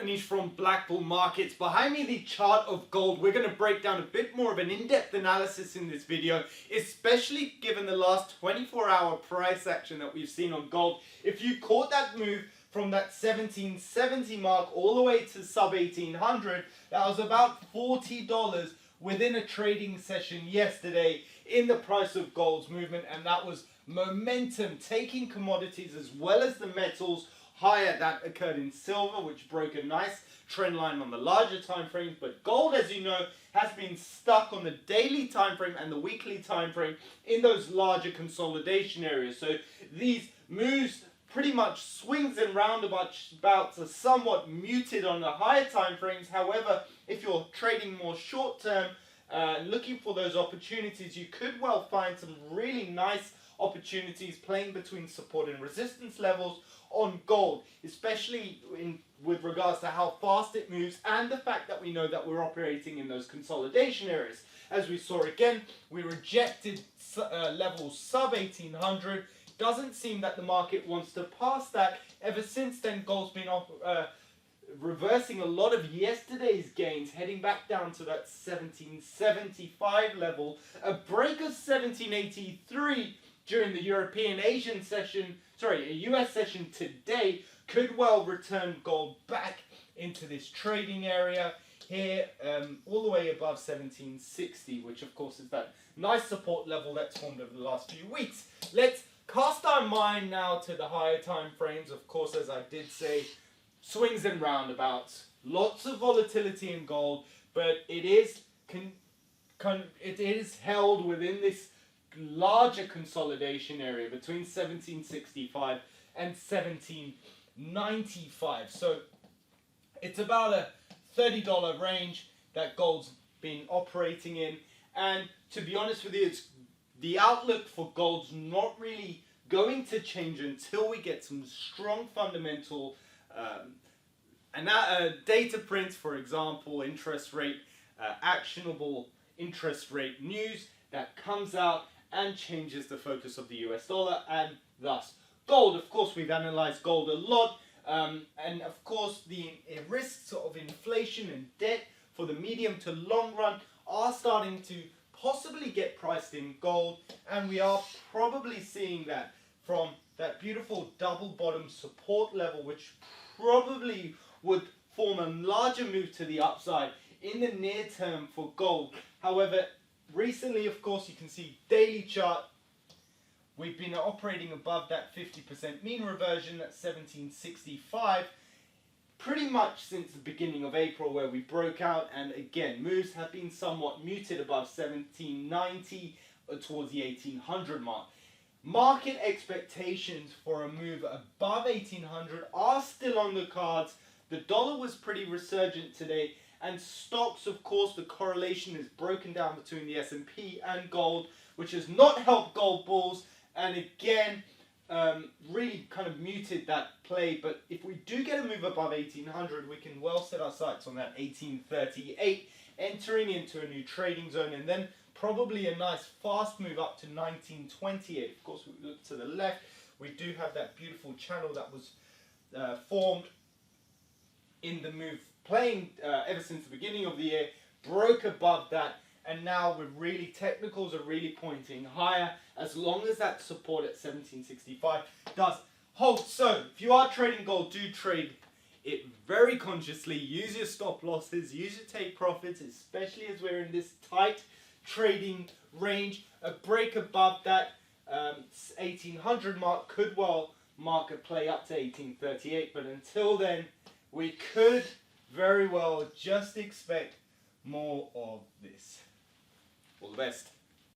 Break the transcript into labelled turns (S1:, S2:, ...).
S1: Manish from BlackBull Markets. Behind me, the chart of gold. We're going to break down a bit more of an in-depth analysis in this video, especially given the last 24-hour price action that we've seen on gold. If you caught that move from that 1770 mark all the way to sub 1800, that was about $40 within a trading session yesterday in the price of gold's movement, and that was momentum taking commodities as well as the metals higher. That occurred in silver, which broke a nice trend line on the larger time frames, but gold, as you know, has been stuck on the daily time frame and the weekly time frame in those larger consolidation areas. So these moves pretty much swings and roundabouts are somewhat muted on the higher time frames. However, if you're trading more short term, looking for those opportunities, you could well find some really nice opportunities playing between support and resistance levels on gold, especially with regards to how fast it moves and the fact that we know that we're operating in those consolidation areas. As we saw again, we rejected levels sub 1800. Doesn't seem that the market wants to pass that. Ever since then, gold's been reversing a lot of yesterday's gains, heading back down to that 1775 level. A break of 1783 during the European-Asian session, a US session today, could well return gold back into this trading area here, all the way above 1760, which of course is that nice support level that's formed over the last few weeks. Let's cast our mind now to the higher time frames. Of course, as I did say, swings and roundabouts, lots of volatility in gold, but it is held within this larger consolidation area between 1765 and 1795. So it's about a $30 range that gold's been operating in, and to be honest with you, the outlook for gold's not really going to change until we get some strong fundamental data prints, for example, interest rate, actionable interest rate news that comes out and changes the focus of the US dollar and thus gold. Of course, we've analyzed gold a lot, and of course the risks of inflation and debt for the medium to long run are starting to possibly get priced in gold, and we are probably seeing that from that beautiful double bottom support level, which probably would form a larger move to the upside in the near term for gold. However, recently, of course, you can see daily chart, we've been operating above that 50% mean reversion at 1765 pretty much since the beginning of April, where we broke out, and again, moves have been somewhat muted above 1790 towards the 1800 mark. Market expectations for a move above 1800 are still on the cards. The dollar was pretty resurgent today, and stocks, of course, the correlation is broken down between the S&P and gold, which has not helped gold bulls, and again, really kind of muted that play. But if we do get a move above 1800, we can well set our sights on that 1838, entering into a new trading zone, and then probably a nice fast move up to 1928. Of course, we look to the left, we do have that beautiful channel that was formed in the move playing ever since the beginning of the year, broke above that, and now we're really, technicals are really pointing higher as long as that support at 1765 does hold. So if you are trading gold, do trade it very consciously. Use your stop losses, use your take profits, especially as we're in this tight trading range. A break above that 1800 mark could well mark a play up to 1838, but until then, we could very well just expect more of this. All the best.